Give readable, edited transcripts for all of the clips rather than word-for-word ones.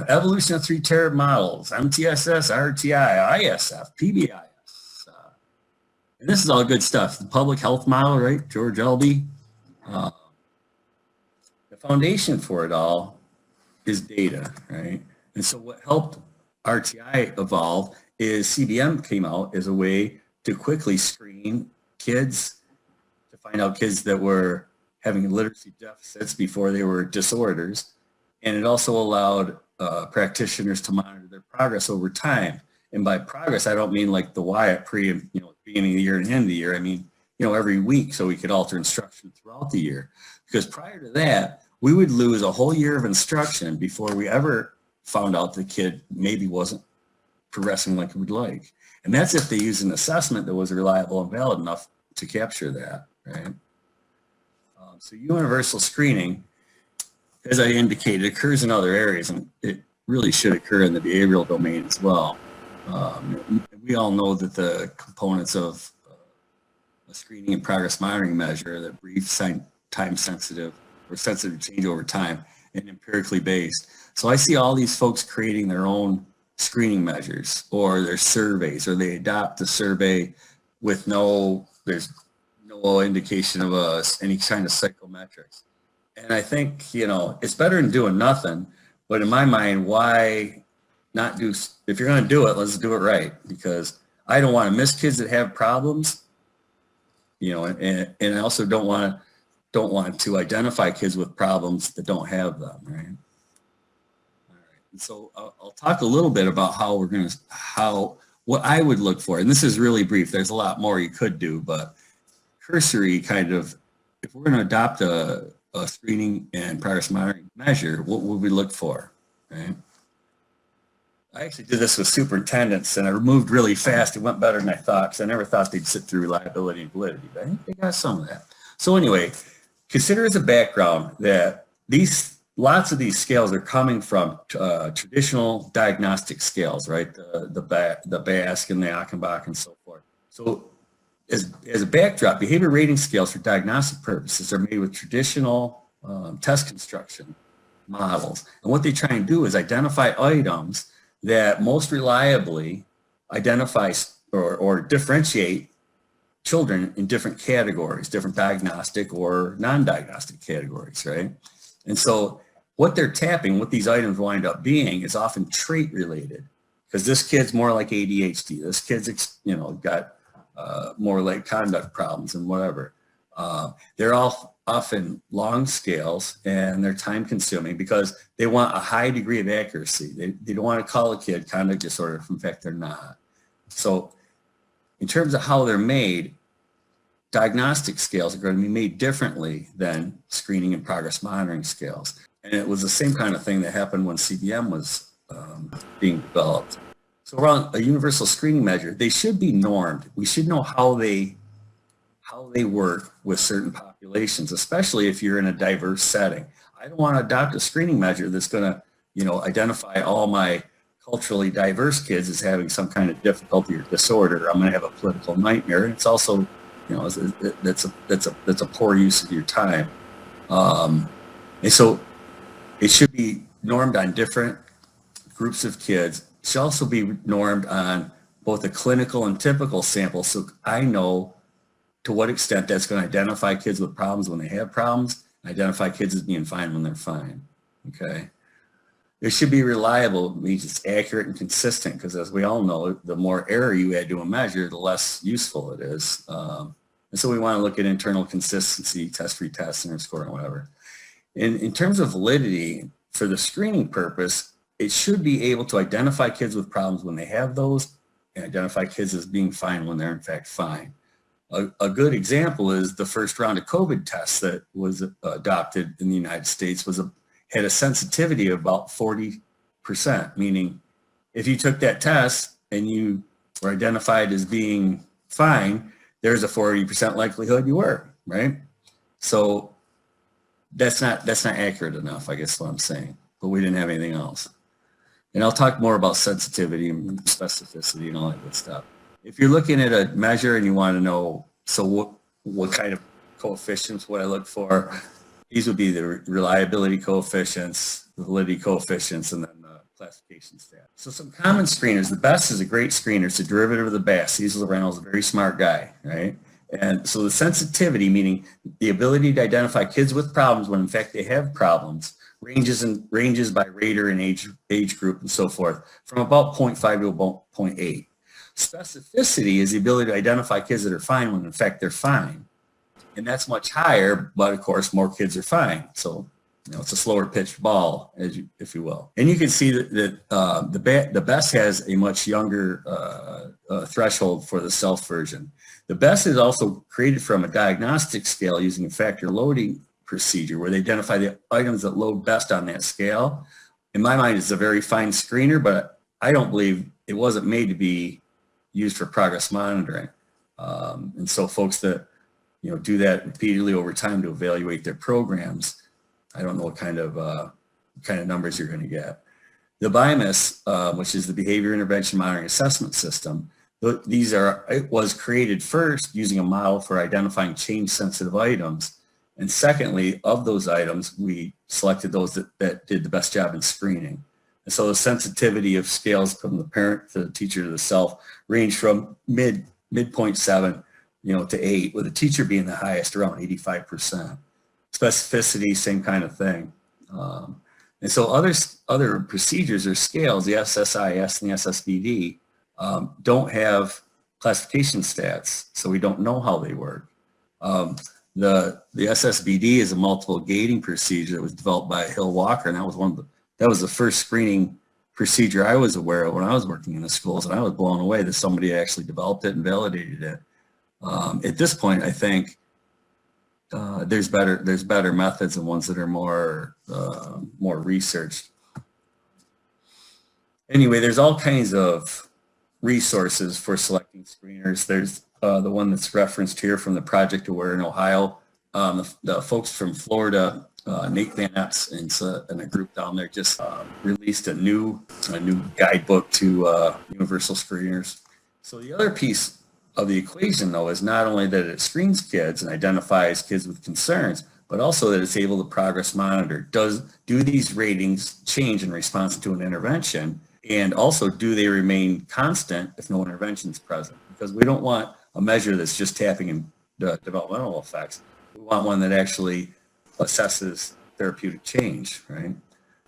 evolution of three tiered models, MTSS, RTI, ISF, PBIS. And this is all good stuff. The public health model, right? George Elby. Uh, the foundation for it all is data, right? And so what helped RTI evolve is CBM came out as a way to quickly screen kids, to find out kids that were having literacy deficits before they were disorders. And it also allowed practitioners to monitor their progress over time. And by progress, I don't mean like the Y at beginning of the year and end of the year. I mean, every week, so we could alter instruction throughout the year. Because prior to that, we would lose a whole year of instruction before we ever found out the kid maybe wasn't progressing like we'd like. And that's if they used an assessment that was reliable and valid enough to capture that, right? So universal screening, as I indicated, occurs in other areas, and it really should occur in the behavioral domain as well. We all know that the components of a screening and progress monitoring measure, that brief, time sensitive, or sensitive change over time, and empirically based. So I see all these folks creating their own screening measures or their surveys, or they adopt the survey with there's no indication of any kind of psychometrics. And I think, it's better than doing nothing, but in my mind, why not if you're going to do it, let's do it right, because I don't want to miss kids that have problems, and I also don't want to identify kids with problems that don't have them, right? All right. And so I'll talk a little bit about what I would look for. And this is really brief. There's a lot more you could do, but cursory kind of, if we're going to adopt a screening and progress monitoring measure, what would we look for, right? I actually did this with superintendents, and I moved really fast. It went better than I thought, because I never thought they'd sit through reliability and validity, but I think they got some of that. So anyway, consider as a background that lots of these scales are coming from traditional diagnostic scales, right? The BASC and the Achenbach and so forth. So as a backdrop, behavior rating scales for diagnostic purposes are made with traditional test construction models. And what they try and do is identify items that most reliably identify or differentiate children in different categories, different diagnostic or non-diagnostic categories, right? And so what they're tapping, what these items wind up being, is often trait related, because this kid's more like ADHD. This kid's, got more like conduct problems and whatever. They're all often long scales, and they're time consuming because they want a high degree of accuracy. They don't want to call a kid conduct disorder if in fact they're not. So in terms of how they're made, diagnostic scales are going to be made differently than screening and progress monitoring scales. And it was the same kind of thing that happened when CBM was being developed. So around a universal screening measure, they should be normed. We should know how they work with certain populations, especially if you're in a diverse setting. I don't want to adopt a screening measure that's going to, identify all my culturally diverse kids as having some kind of difficulty or disorder. I'm going to have a political nightmare. And it's also, that's a poor use of your time. And so it should be normed on different groups of kids. It should also be normed on both a clinical and typical sample, so I know to what extent that's going to identify kids with problems when they have problems, and identify kids as being fine when they're fine, okay? It should be reliable. It means it's accurate and consistent, because as we all know, the more error you add to a measure, the less useful it is. And so we want to look at internal consistency, test-retest, and score, and whatever. In terms of validity, for the screening purpose, it should be able to identify kids with problems when they have those, and identify kids as being fine when they're in fact fine. A good example is the first round of COVID tests that was adopted in the United States had a sensitivity of about 40%, meaning if you took that test and you were identified as being fine, there's a 40% likelihood you were, right? So that's not accurate enough, I guess is what I'm saying, but we didn't have anything else. And I'll talk more about sensitivity and specificity and all that good stuff. If you're looking at a measure and you want to know, so what kind of coefficients would I look for? These would be the reliability coefficients, the validity coefficients, and then classification stat. So some common screeners. The BEST is a great screener. It's a derivative of the BAS. Cecil Reynolds is a very smart guy, right? And so the sensitivity, meaning the ability to identify kids with problems when in fact they have problems, ranges by rater and age group and so forth, from about 0.5 to about 0.8. Specificity is the ability to identify kids that are fine when in fact they're fine. And that's much higher, but of course more kids are fine. So it's a slower pitched ball, if you will. And you can see that the BEST has a much younger threshold for the self version. The BEST is also created from a diagnostic scale using a factor loading procedure where they identify the items that load best on that scale. In my mind, it's a very fine screener, but I don't believe it wasn't made to be used for progress monitoring. And so folks that do that repeatedly over time to evaluate their programs, I don't know what kind of numbers you're going to get. The BIMAS, which is the Behavior Intervention Monitoring Assessment System, it was created first using a model for identifying change-sensitive items. And secondly, of those items, we selected those that did the best job in screening. And so the sensitivity of scales from the parent to the teacher to the self range from mid 0.7 to 8, with the teacher being the highest, around 85%. Specificity, same kind of thing. And so other procedures or scales, the SSIS and the SSBD, don't have classification stats, so we don't know how they work. The SSBD is a multiple gating procedure that was developed by Hill Walker, and that was the first screening procedure I was aware of when I was working in the schools, and I was blown away that somebody actually developed it and validated it. At this point, I think there's better methods and ones that are more researched. Anyway, there's all kinds of resources for selecting screeners. There's the one that's referenced here from the Project Aware in Ohio. The folks from Florida, Nate Van Epps and a group down there just released a new guidebook to universal screeners. So the other piece of the equation, though, is not only that it screens kids and identifies kids with concerns, but also that it's able to progress monitor. Do these ratings change in response to an intervention? And also, do they remain constant if no intervention is present? Because we don't want a measure that's just tapping in the developmental effects. We want one that actually assesses therapeutic change, right?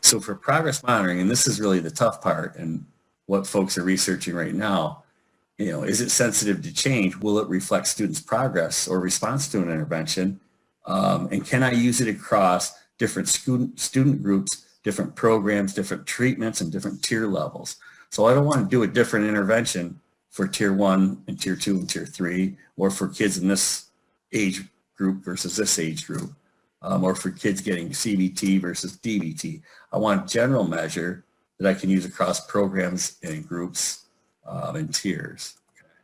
So for progress monitoring, and this is really the tough part and what folks are researching right now, is it sensitive to change? Will it reflect students' progress or response to an intervention? And can I use it across different student groups, different programs, different treatments, and different tier levels? So I don't want to do a different intervention for tier 1 and tier 2 and tier 3, or for kids in this age group versus this age group, or for kids getting CBT versus DBT. I want a general measure that I can use across programs and groups and tiers.